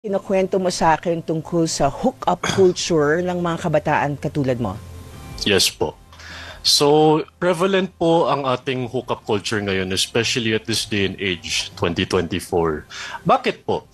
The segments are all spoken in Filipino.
Kinukwento mo sa akin tungkol sa hook-up culture ng mga kabataan katulad mo. Yes po. So, prevalent po ang ating hookup culture ngayon, especially at this day and age, 2024. Bakit po?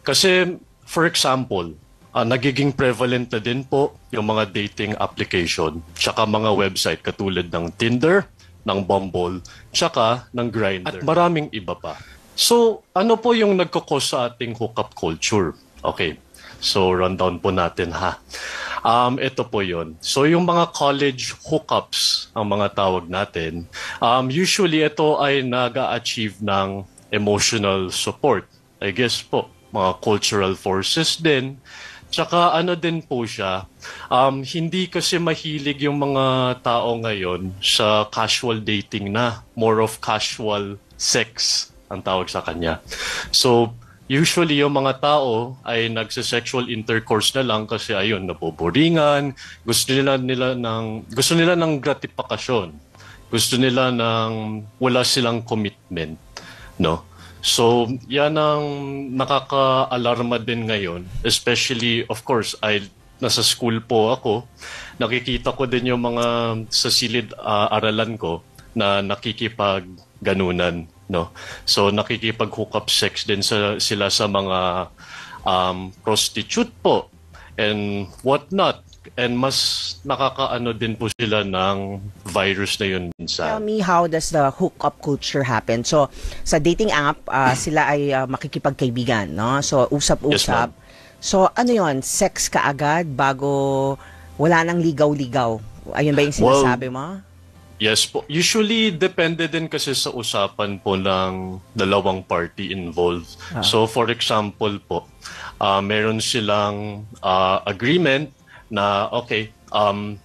Kasi, for example, nagiging prevalent na din po yung mga dating application, tsaka mga website katulad ng Tinder, ng Bumble, tsaka ng Grindr, at maraming iba pa. So, ano po yung nagkakos sa ating hookup culture? Okay. So, rundown po natin ha. Ito po yon. So, yung mga college hookups, ang mga tawag natin, usually ito ay nag-achieve ng emotional support. I guess po, mga cultural forces din. Tsaka ano din po siya, hindi kasi mahilig yung mga tao ngayon sa casual dating na. More of casual sex ang tawag sa kanya. So, usually yung mga tao ay nagse-sexual intercourse na lang kasi ayun, naboboringan, gusto nila ng gratifikasyon. Gusto nila ng wala silang commitment, no? So, yan ang nakaka-alarma din ngayon, especially of course nasa school po ako. Nakikita ko din yung mga sa silid aralan ko na nakikipag-ganunan, no? So nakikipag-hookup sex din sila sa mga prostitute po and whatnot. And mas nakakaano din po sila ng virus na yun minsan. Tell me, how does the hookup culture happen? So, sa dating app, sila ay makikipagkaibigan, no? So, usap-usap. Yes, so, ano yon? Sex ka agad bago wala nang ligaw-ligaw? Ayun ba yung sinasabi mo? Yes po. Usually, depende din kasi sa usapan po ng dalawang party involved. So, for example po, meron silang agreement na, okay,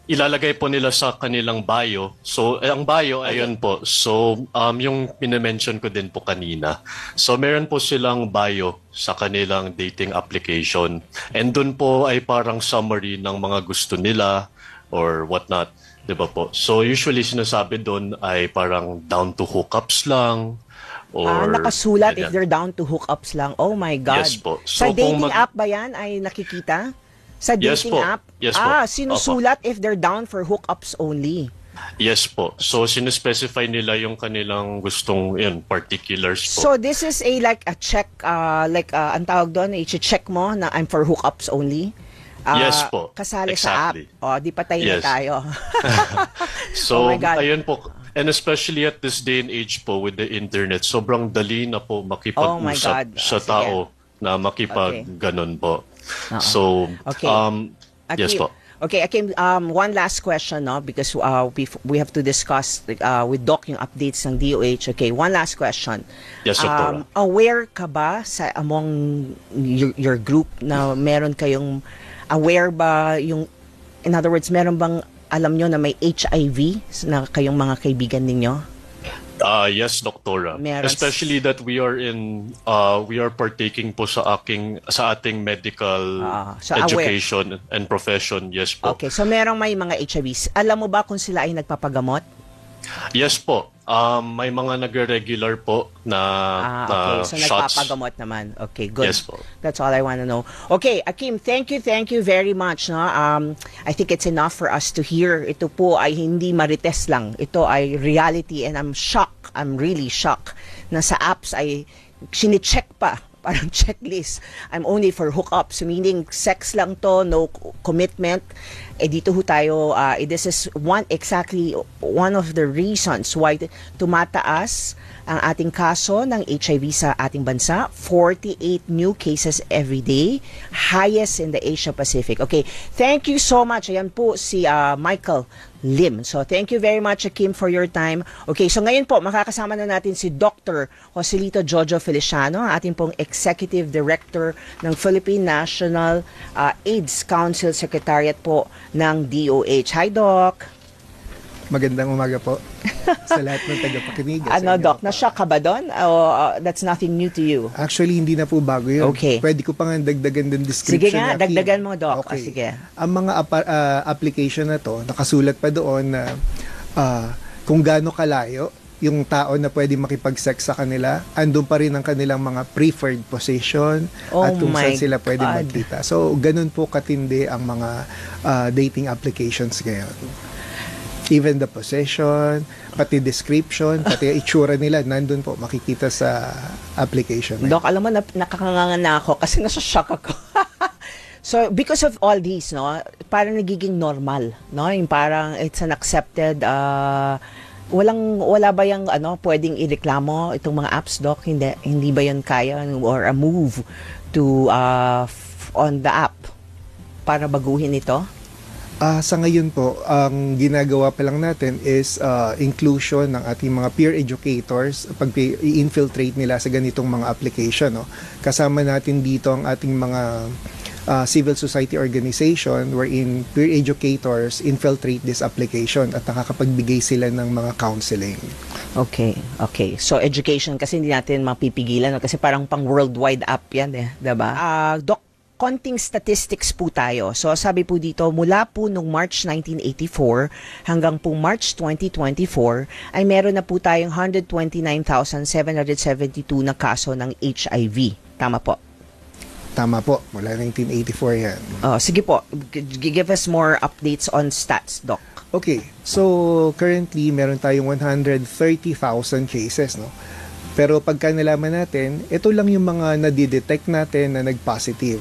ilalagay po nila sa kanilang bio. So, ang bio, ayun po. So, yung pina-mention ko din po kanina. So, meron po silang bio sa kanilang dating application. And dun po ay parang summary ng mga gusto nila or whatnot. Diba po? So, usually sinasabi doon ay parang down to hookups lang. Or nakasulat if they're down to hookups lang. Oh my God. Yes po. So, sa dating app ba yan ay nakikita? Sa dating app? Yes po. Sinusulat if they're down for hookups only. Yes po. So, sinuspecify nila yung kanilang gustong particulars po. So, this is like a check, ang tawag doon, i-check mo na I'm for hookups only? Yes po. Kasali exactly. sa app. Di patay na tayo. So, oh my God. ayun po. And especially at this day and age po with the internet, sobrang dali na po makipag-usap sa tao na makipag-ganon po. So, yes po. Okay, Akim, one last question, no? Because we have to discuss with Doc yung updates ng DOH. Okay, one last question. Yes, Doctora. Aware ka ba among your group na meron kayong aware ba yung, in other words, meron bang alam nyo na may HIV na kayong mga kaibigan ninyo? Yes, Doctora. Especially that we are partaking po sa ating medical education and profession. Yes po. Okay, so merong may mga HIVs. Alam mo ba kung sila ay nagpapagamot? Yes po. May mga nagre-regular po na so shots. Nagpapagamot naman. Okay, good. Yes po. That's all I want to know. Okay, Akim, thank you very much. No? I think it's enough for us to hear. Ito po ay hindi marites lang. Ito ay reality and I'm shocked. I'm really shocked na sa apps ay sinicheck pa. Parang checklist. I'm only for hookups. Meaning, sex lang to, no commitment. Dito ho tayo, this is exactly one of the reasons why tumataas ang ating kaso ng HIV sa ating bansa. 48 new cases every day. Highest in the Asia Pacific. Okay, thank you so much. Ayan po si Michael Lim. So, thank you very much, Akim, for your time. Okay, so ngayon po, makakasama na natin si Dr. Joselito Jojo Feliciano, ating pong Executive Director ng Philippine National AIDS Council Secretariat po ng DOH. Hi, Doc! Magandang umaga po sa lahat ng tagapakinig. Doc, na-shock ka ba doon? That's nothing new to you? Actually, hindi na po bago yun. Okay. Pwede ko pa nga dagdagan ng description. Sige nga, dagdagan mo, Doc. Okay. Sige. Ang mga application na to, nakasulat pa doon na kung gaano kalayo yung tao na pwede makipag-sex sa kanila, andun pa rin ang kanilang mga preferred position at kung saan sila pwede magkita. So, ganun po katindi ang mga dating applications ngayon. Even the possession, pati description, pati itsura nila, nandun po, makikita sa application. Doc, alam mo, nakakanganga na ako kasi nasa-shock ako. So, because of all these, no, parang nagiging normal, no? Yung parang it's an accepted, wala ba yung, pwedeng ireklamo itong mga apps, Doc? Hindi ba yun kaya or a move to, on the app para baguhin ito? Sa ngayon po, ang ginagawa pa lang natin is inclusion ng ating mga peer educators pag i-infiltrate nila sa ganitong mga application. No? Kasama natin dito ang ating mga civil society organization wherein peer educators infiltrate this application at nakakapagbigay sila ng mga counseling. Okay. So, education kasi hindi natin mapipigilan. No? Kasi parang pang worldwide app yan diba? Doc, konting statistics po tayo. So, sabi po dito, mula po nung March 1984 hanggang po March 2024, ay meron na po tayong 129,772 na kaso ng HIV. Tama po? Tama po, mula 1984 yan. Sige po, give us more updates on stats, Doc. Okay, so currently meron tayong 130,000 cases, no? Pero pagka nalaman natin, ito lang yung mga nadidetect natin na nag-positive.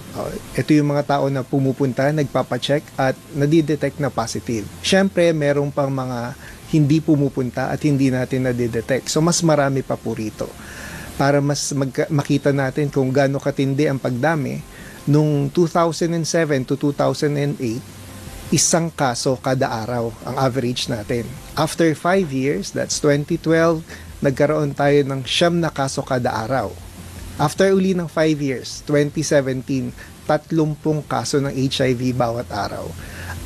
Ito yung mga tao na pumupunta, nagpapacheck at nadidetect na positive. Siyempre, meron pang mga hindi pumupunta at hindi natin nadidetect. So, mas marami pa po rito. Para mas makita natin kung gaano katindi ang pagdami, nung 2007 to 2008, isang kaso kada araw ang average natin. After 5 years, that's 2012, nagkaroon tayo ng 9 na kaso kada araw. After uli ng 5 years, 2017, 30 kaso ng HIV bawat araw.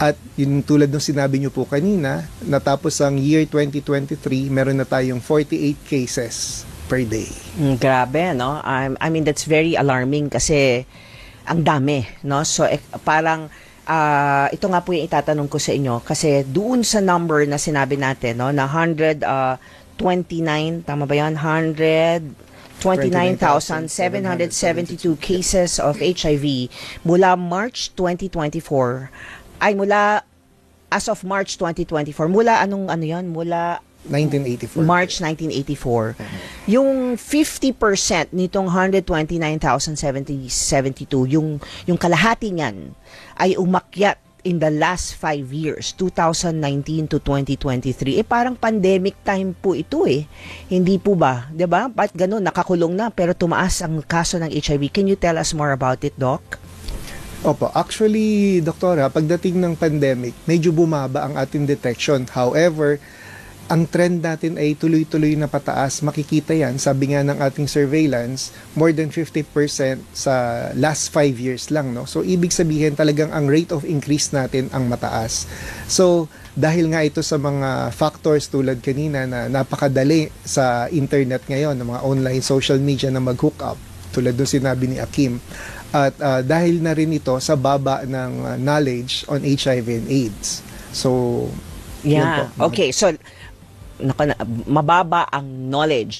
At yun tulad ng sinabi nyo po kanina, natapos ang year 2023, meron na tayong 48 cases per day. Grabe, no? I mean, that's very alarming kasi ang dami, no? So, parang ito nga po yung itatanong ko sa inyo kasi doon sa number na sinabi natin, no, na 129, tama ba yan? 129,772 cases of HIV mula March 2024 ay mula as of March 2024 mula mula 1984. March 1984. Yung 50% nitong 129,772, yung kalahati niyan ay umakyat in the last 5 years, 2019 to 2023. Parang pandemic time po ito Hindi po ba? 'Di ba? Ba't ganun? Nakakulong na pero tumaas ang kaso ng HIV. Can you tell us more about it, Doc? Opo, actually, doktora, pagdating ng pandemic, medyo bumaba ang ating detection. However, ang trend natin ay tuloy-tuloy na pataas. Makikita yan, sabi nga ng ating surveillance, more than 50% sa last 5 years lang. No? So, ibig sabihin talagang ang rate of increase natin ang mataas. So, dahil nga ito sa mga factors tulad kanina na napakadali sa internet ngayon, ng mga online social media na mag-hook up, tulad ng sinabi ni Akim, at dahil na rin ito sa baba ng knowledge on HIV and AIDS. So, yeah. Okay, so mababa ang knowledge